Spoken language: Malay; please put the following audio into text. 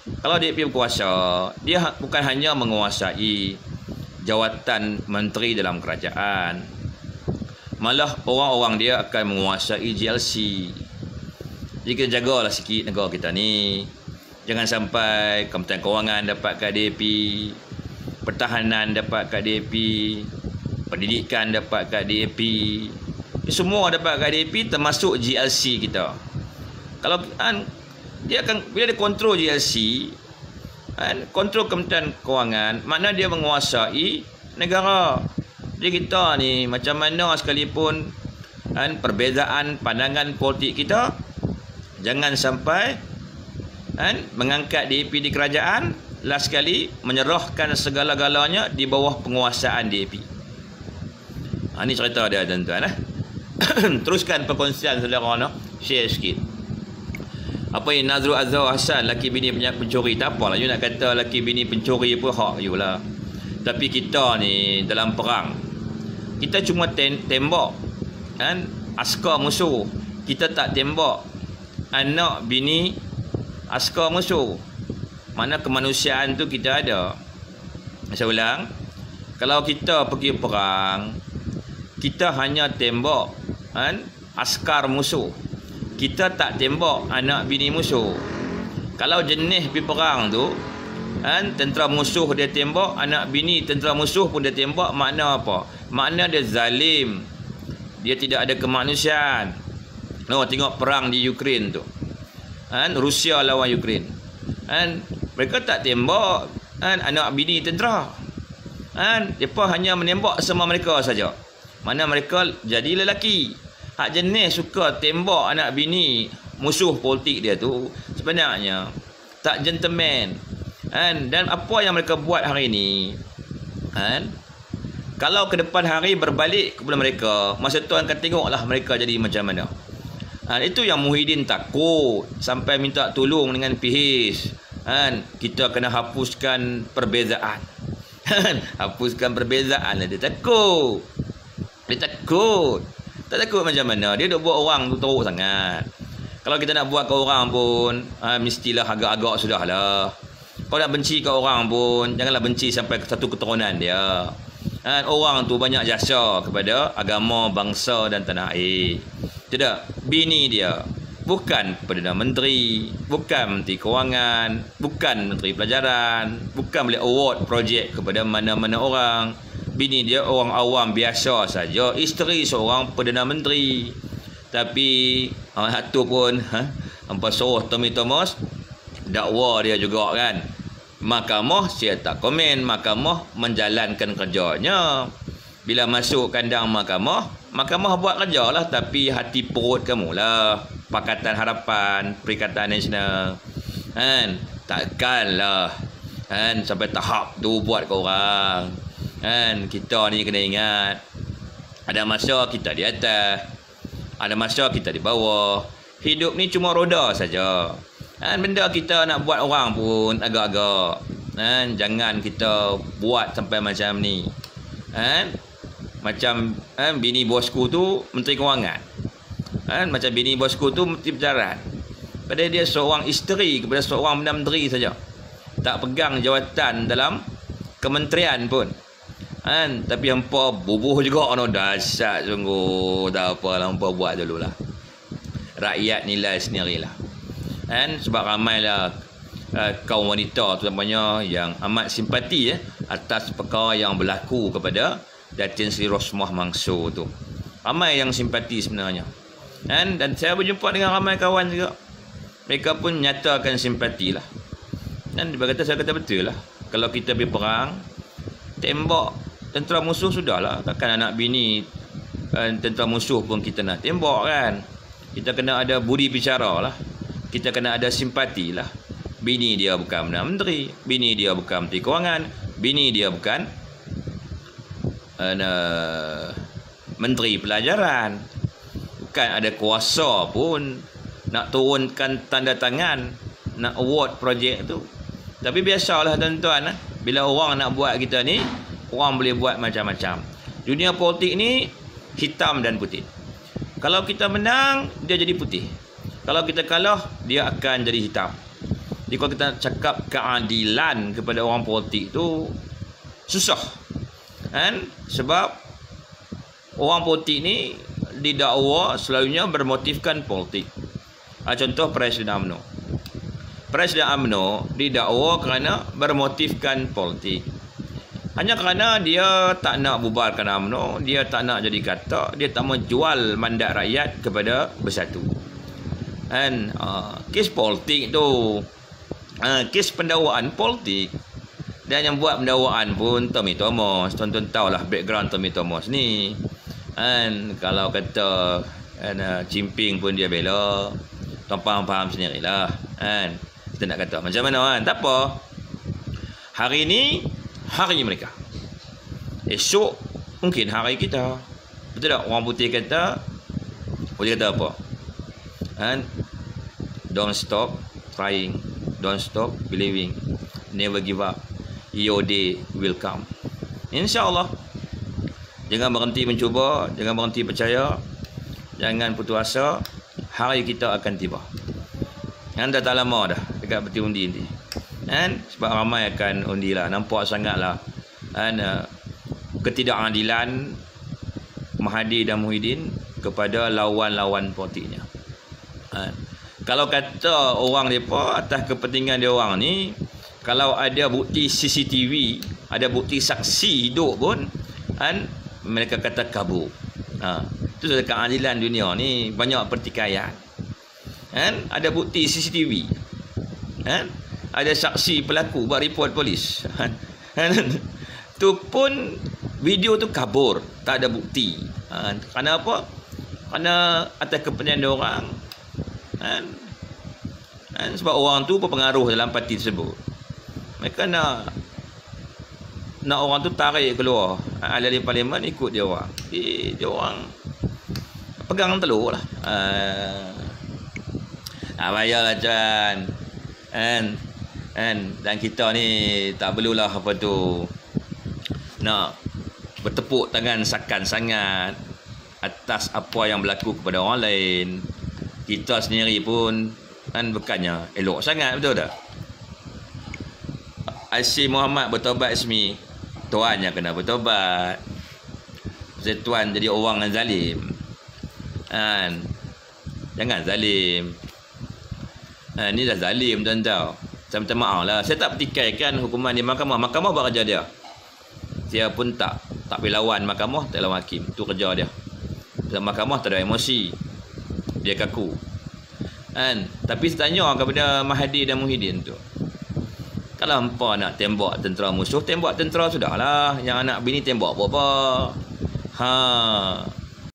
Kalau DAP berkuasa, dia bukan hanya menguasai jawatan menteri dalam kerajaan, malah orang-orang dia akan menguasai GLC. Jadi kita jagalah sikit negara kita ni. Jangan sampai Kementerian Kewangan dapat kat DAP, Pertahanan dapat kat DAP, Pendidikan dapat kat DAP. Semua dapat kat DAP termasuk GLC kita. Kalau dia akan, bila dia kontrol GLC, kontrol Kementerian Kewangan, makna dia menguasai negara. Jadi kita ni macam mana sekalipun perbezaan pandangan politik kita, jangan sampai mengangkat DAP di kerajaan, last sekali menyerahkan segala-galanya di bawah penguasaan DAP. Ini cerita dia tuan-tuan. Teruskan perkongsian saudara nak share sikit. Apa yang Nazrul Azhar Hassan, laki bini pencuri, tak apalah you nak kata laki bini pencuri apa, hak you lah. Tapi kita ni dalam perang, kita cuma tembak askar musuh, kita tak tembak anak bini askar musuh. Mana kemanusiaan tu kita ada. Saya ulang, kalau kita pergi perang, kita hanya tembak askar musuh, kita tak tembak anak bini musuh. Kalau jenis pergi perang tu, tentera musuh dia tembak, anak bini tentera musuh pun dia tembak, makna apa? Makna dia zalim, dia tidak ada kemanusiaan. Tengok perang di Ukraine tu, Rusia lawan Ukraine, mereka tak tembak anak bini tentera, mereka hanya menembak sama mereka saja. Mana mereka jadi lelaki. Hak jenis suka tembak anak bini musuh politik dia tu sebenarnya tak gentleman. Dan apa yang mereka buat hari ni, kalau ke depan hari berbalik kepada mereka, masa tu akan tengoklah mereka jadi macam mana. Itu yang Muhyiddin takut sampai minta tolong dengan PH. Kita kena hapuskan perbezaan. Hapuskan perbezaan. Dia takut. Tak takut macam mana? Dia duk buat orang tu teruk sangat. Kalau kita nak buat ke orang pun, mestilah agak-agak sudahlah. Kalau nak benci ke orang pun, janganlah benci sampai ke satu keturunan dia. Orang tu banyak jasa kepada agama, bangsa dan tanah air. Tidak, bini dia bukan Perdana Menteri, bukan Menteri Kewangan, bukan Menteri Pelajaran, bukan boleh award projek kepada mana-mana orang. Bini dia orang awam biasa saja, isteri seorang Perdana Menteri. Tapi satu pun hampa suruh Tommy Thomas dakwa dia juga kan. Mahkamah saya tak komen, mahkamah menjalankan kerjanya. Bila masuk kandang mahkamah buat kerja lah, tapi hati perut kamu lah. Pakatan Harapan, Perikatan Nasional, takkanlah sampai tahap tu buat ke orang. Kita ni kena ingat, ada masa kita di atas, ada masa kita di bawah. Hidup ni cuma roda saja. Benda kita nak buat orang pun agak-agak. Jangan kita buat sampai macam ni. Macam bini bosku tu Menteri Kewangan, macam bini bosku tu Menteri Pelajaran. Padahal dia seorang isteri kepada seorang Perdana Menteri saja, tak pegang jawatan dalam kementerian pun. Tapi hampa bubuh juga. Dahsyat sungguh. Tak apalah, hampa buat dululah. Rakyat nilai sendirilah. Sebab ramailah kaum wanita terutamanya yang amat simpati atas perkara yang berlaku kepada Datin Seri Rosmah Mansur tu. Ramai yang simpati sebenarnya. Dan saya berjumpa dengan ramai kawan juga. Mereka pun nyatakan simpati lah. Dan dia kata, saya kata betul lah. Kalau kita berperang, tembak tentera musuh sudahlah. Takkan anak bini tentera musuh pun kita nak tembak kan. Kita kena ada budi bicara lah. Kita kena ada simpati lah. Bini dia bukan Perdana Menteri, bini dia bukan Menteri Kewangan, bini dia bukan Menteri Pelajaran. Bukan ada kuasa pun nak turunkan tanda tangan, nak award projek tu. Tapi biasalah tuan-tuan, bila orang nak buat kita ni, orang boleh buat macam-macam. Dunia politik ni hitam dan putih. Kalau kita menang, dia jadi putih. Kalau kita kalah, dia akan jadi hitam. Jadi kalau kita cakap keadilan kepada orang politik tu susah. Kan? Sebab orang politik ni didakwa selalunya bermotifkan politik. Contoh Presiden UMNO. Presiden UMNO didakwa kerana bermotifkan politik. Hanya kerana dia tak nak bubarkan UMNO, dia tak nak jadi katak, dia tak menjual mandat rakyat kepada Bersatu. Dan kes politik tu, kes pendakwaan politik. Dan yang buat pendakwaan pun Tommy Thomas. Tuan-tuan tahulah background Tommy Thomas ni. Dan kalau kata Cimping pun dia bela, tuan faham sendirilah. Kan? Kita nak kata macam mana kan? Tak apa. Hari ni hari mereka. Esok mungkin hari kita. Betul tak? Orang putih kata, boleh kata apa? And don't stop trying, don't stop believing, never give up. Your day will come. InsyaAllah. Jangan berhenti mencuba, jangan berhenti percaya, jangan putus asa. Hari kita akan tiba. Yang dah tak lama dah dekat peti undi ni. Kan? Sebab ramai akan undi lah. Nampak sangat lah. Dan ketidakadilan Mahathir dan Muhyiddin kepada lawan-lawan politiknya. Kalau kata orang mereka atas kepentingan dia orang ni, kalau ada bukti CCTV, ada bukti saksi hidup pun, mereka kata kabur. Itu sudah keadilan dunia ni, banyak pertikaian. Ada bukti CCTV. Ada saksi pelaku buat report polis. Tu pun video tu kabur, tak ada bukti. Kerana apa? Kerana atas kepentingan dia orang. Sebab orang tu berpengaruh dalam parti tersebut. Mereka nak orang tu tarik keluar. Ahli parlimen ikut dia orang. Dia orang pegang telur lah. Bayalah Tuan. Dan kita ni tak perlulah apa tu nak bertepuk tangan sakan sangat atas apa yang berlaku kepada orang lain. Kita sendiri pun bukannya elok sangat, betul tak? Asyik Muhammad bertobat resmi, tuan yang kena bertobat. Tuan jadi orang yang zalim. Jangan zalim. Ni dah zalim, tuan tahu. Saya minta maaf lah. Saya tak pertikaikan hukuman di mahkamah. Mahkamah buat kerja dia. Dia pun tak lawan mahkamah, tak lawan hakim. Itu kerja dia. Sebab mahkamah tak ada emosi. Dia kaku. Tapi saya tanya kepada Mahathir dan Muhyiddin tu, kalau hampa nak tembak tentera musuh, tembak tentera sudahlah. Yang anak bini tembak apa-apa.